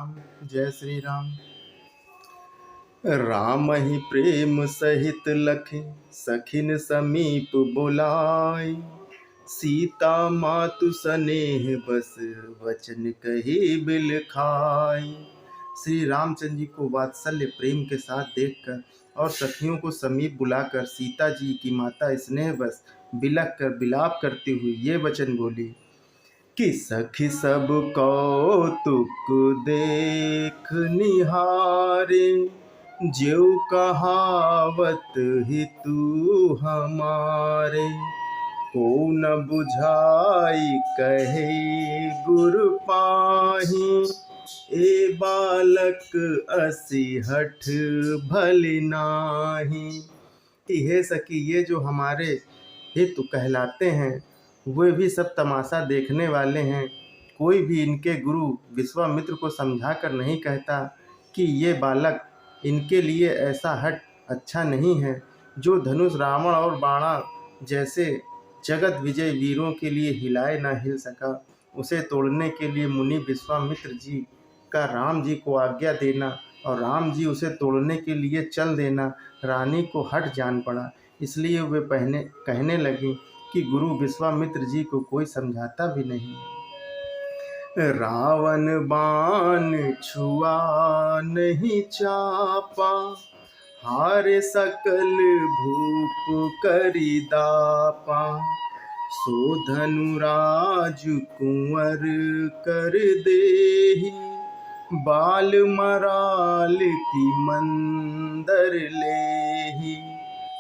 राम। जय श्री राम। राम ही प्रेम सहित लखे सखिन समीप बुलाए। सीता मातु स्नेह बस वचन कही बिल खाई। श्री रामचंद्र जी को वात्सल्य प्रेम के साथ देखकर और सखियों को समीप बुलाकर सीता जी की माता स्नेह बस बिलख कर बिलाप करते हुए ये वचन बोली कि सखी सब कौतुक देख निहारे। ज्यों कहावत हितु हमारे। को न बुझाई कहे गुरु पाही। ए बालक असी हठ भली नाही। कि हे सखी, ये जो हमारे हितु कहलाते हैं वे भी सब तमाशा देखने वाले हैं। कोई भी इनके गुरु विश्वामित्र को समझा कर नहीं कहता कि ये बालक इनके लिए ऐसा हट अच्छा नहीं है। जो धनुष रावण और बाणा जैसे जगत विजय वीरों के लिए हिलाए ना हिल सका, उसे तोड़ने के लिए मुनि विश्वामित्र जी का राम जी को आज्ञा देना और राम जी उसे तोड़ने के लिए चल देना रानी को हट जान पड़ा। इसलिए वे कहने लगी कि गुरु विश्वामित्र जी को कोई समझाता भी नहीं। रावण बाण छुआ नहीं चापा। हारे सकल भूप करी दापा। सो धनुराज कुंवर कर देहि। बाल मराल की मंदर लेहि।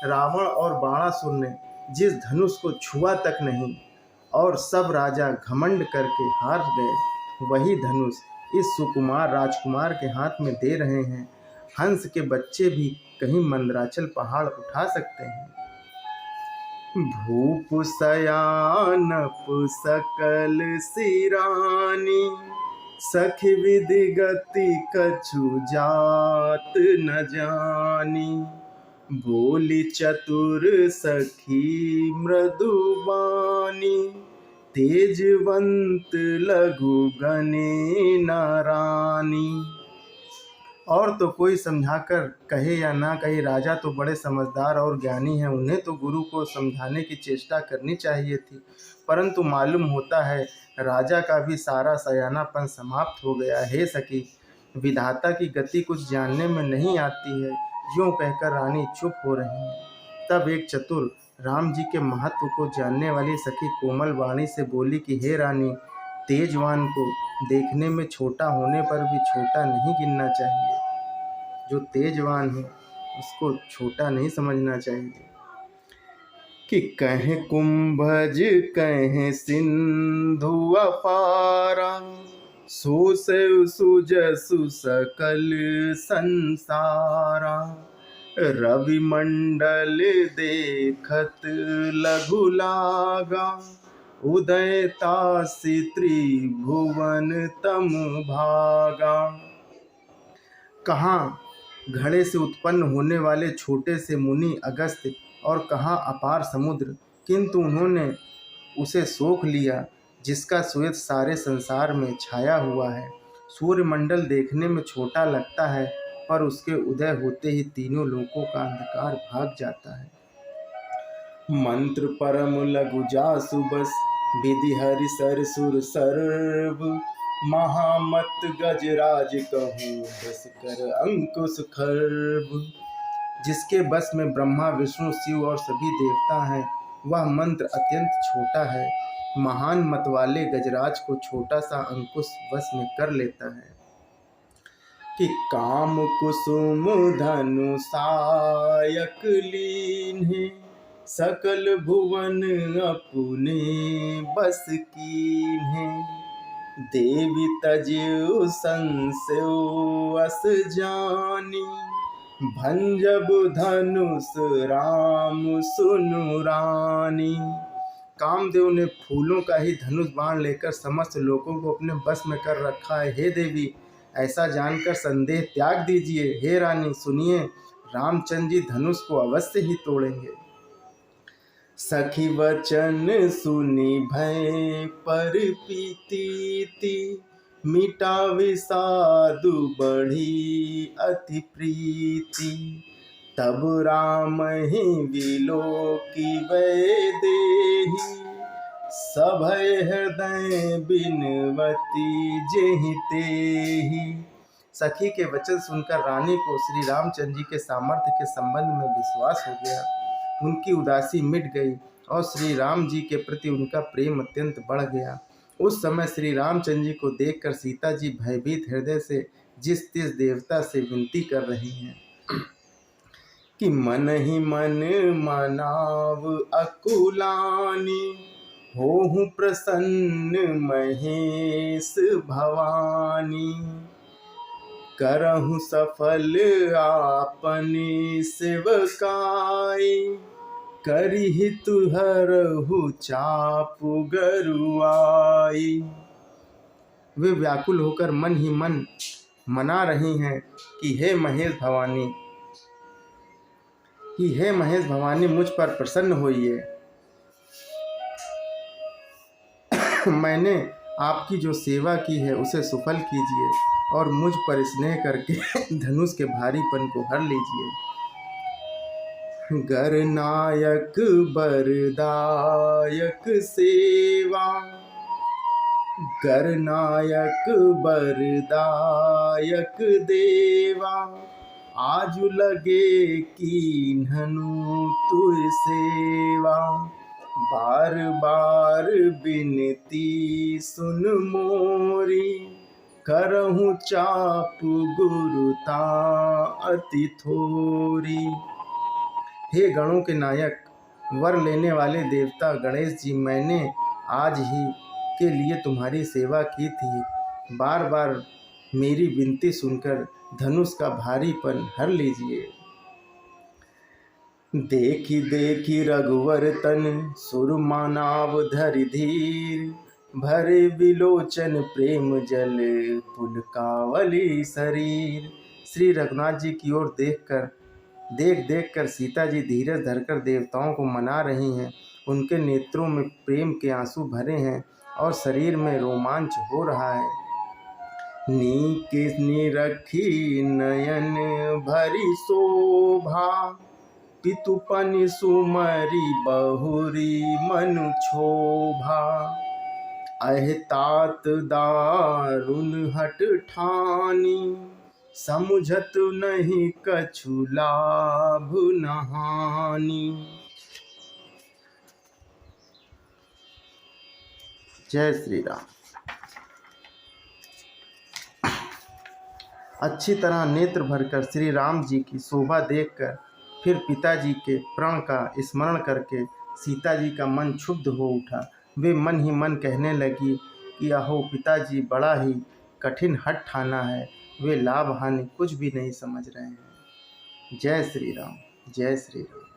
रावण और बाणासुर ने जिस धनुष को छुआ तक नहीं और सब राजा घमंड करके हार गए, वही धनुष इस सुकुमार राजकुमार के हाथ में दे रहे हैं। हंस के बच्चे भी कहीं मंदराचल पहाड़ उठा सकते हैं। भूप सयानप सकल सिरानी। सखी विधि गति कछु जात न जानी। बोली चतुर सखी मृदुबानी। तेजवंत लघु गणे नारानी। और तो कोई समझाकर कहे या ना कहे, राजा तो बड़े समझदार और ज्ञानी हैं, उन्हें तो गुरु को समझाने की चेष्टा करनी चाहिए थी। परंतु मालूम होता है राजा का भी सारा सयानापन समाप्त हो गया। हे सखी, विधाता की गति कुछ जानने में नहीं आती है। यूँ कहकर रानी चुप हो रही है। तब एक चतुर राम जी के महत्व को जानने वाली सखी कोमल वाणी से बोली कि हे रानी, तेजवान को देखने में छोटा होने पर भी छोटा नहीं गिनना चाहिए। जो तेजवान है उसको छोटा नहीं समझना चाहिए। कि कहें कुंभज कहें सिंधु अपारा। सो से सुजसु सकल संसारा। रवि मंडल देखत लघु लागा। उदय तासी त्रिभुवन तम भागा। कहाँ घड़े से उत्पन्न होने वाले छोटे से मुनि अगस्त्य और कहाँ अपार समुद्र, किंतु उन्होंने उसे सोख लिया जिसका श्वेत सारे संसार में छाया हुआ है। सूर्यमंडल देखने में छोटा लगता है, पर उसके उदय होते ही तीनों लोकों का अंधकार भाग जाता है। मंत्र परम लघु जासु बस। विधि हरि सर सुर सर्व। महामत गजराज कहूँ बस कर अंकुश खर्व। जिसके बस में ब्रह्मा विष्णु शिव और सभी देवता हैं, वह मंत्र अत्यंत छोटा है। महान मत वाले गजराज को छोटा सा अंकुश वश में कर लेता है। कि काम कुसुम धनु सायक लीन्हे। सकल भुवन अपने बस कीन्हे। देवी तजो संशय अस जानी। भंजब धनुष राम सुनु रानी। कामदेव ने फूलों का ही धनुष बाण लेकर समस्त लोगों को अपने बस में कर रखा है। हे देवी, ऐसा जानकर संदेह त्याग दीजिए। हे रानी सुनिए, रामचंद्र जी धनुष को अवश्य ही तोड़ेंगे। सखी वचन सुनी भय पर पीती। मिटा विषादु बढ़ी अति प्रीति। तब राम ही विलोकी वै देहि, सभय हृदय बिनवती जेहि तेहि। सखी के वचन सुनकर रानी को श्री रामचंद्र जी के सामर्थ्य के संबंध में विश्वास हो गया। उनकी उदासी मिट गई और श्री राम जी के प्रति उनका प्रेम अत्यंत बढ़ गया। उस समय श्री रामचंद्र जी को देखकर सीता जी भयभीत हृदय से जिस तिस देवता से विनती कर रही हैं कि मन ही मन मनाव अकुलानी, होहु प्रसन्न महेश भवानी। करहु सफल आपनी सेवकाई, करिहि तुहरहु चापु गरुआई। वे व्याकुल होकर मन ही मन मना रही हैं कि हे महेश भवानी मुझ पर प्रसन्न होइए। मैंने आपकी जो सेवा की है उसे सुफल कीजिए और मुझ पर स्नेह करके धनुष के भारीपन को हर लीजिए। गरनायक बरदायक सेवा, गरनायक बरदायक देवा। आजु लगे कीन्हनु तुय सेवा, बार बार बिनती सुन मोरी। करहु चापु गुरुता अति थोरी। हे गणों के नायक, वर लेने वाले देवता गणेश जी, मैंने आज ही के लिए तुम्हारी सेवा की थी। बार बार मेरी विनती सुनकर धनुष का भारीपन हर लीजिए। देखी देखी रघुवर तन सुरमानाव धरि धीर, भरे विलोचन प्रेम जल पुलकावली शरीर। श्री रघुनाथ जी की ओर देख कर सीता जी धीरज धरकर देवताओं को मना रही हैं। उनके नेत्रों में प्रेम के आंसू भरे हैं और शरीर में रोमांच हो रहा है। नीके निरखी नयन भरी शोभा, पितुपनि सुमरी बहुरी मनु क्षोभा। अहि तात दारुण हठ ठानी, समुझत नहीं कछु लाभ न हानि। जय श्री राम। अच्छी तरह नेत्र भरकर श्री राम जी की शोभा देखकर फिर पिताजी के प्रण का स्मरण करके सीता जी का मन क्षुब्ध हो उठा। वे मन ही मन कहने लगी कि अहो पिताजी, बड़ा ही कठिन हठ ठाना है। वे लाभ हानि कुछ भी नहीं समझ रहे हैं। जय श्री राम, जय श्री राम।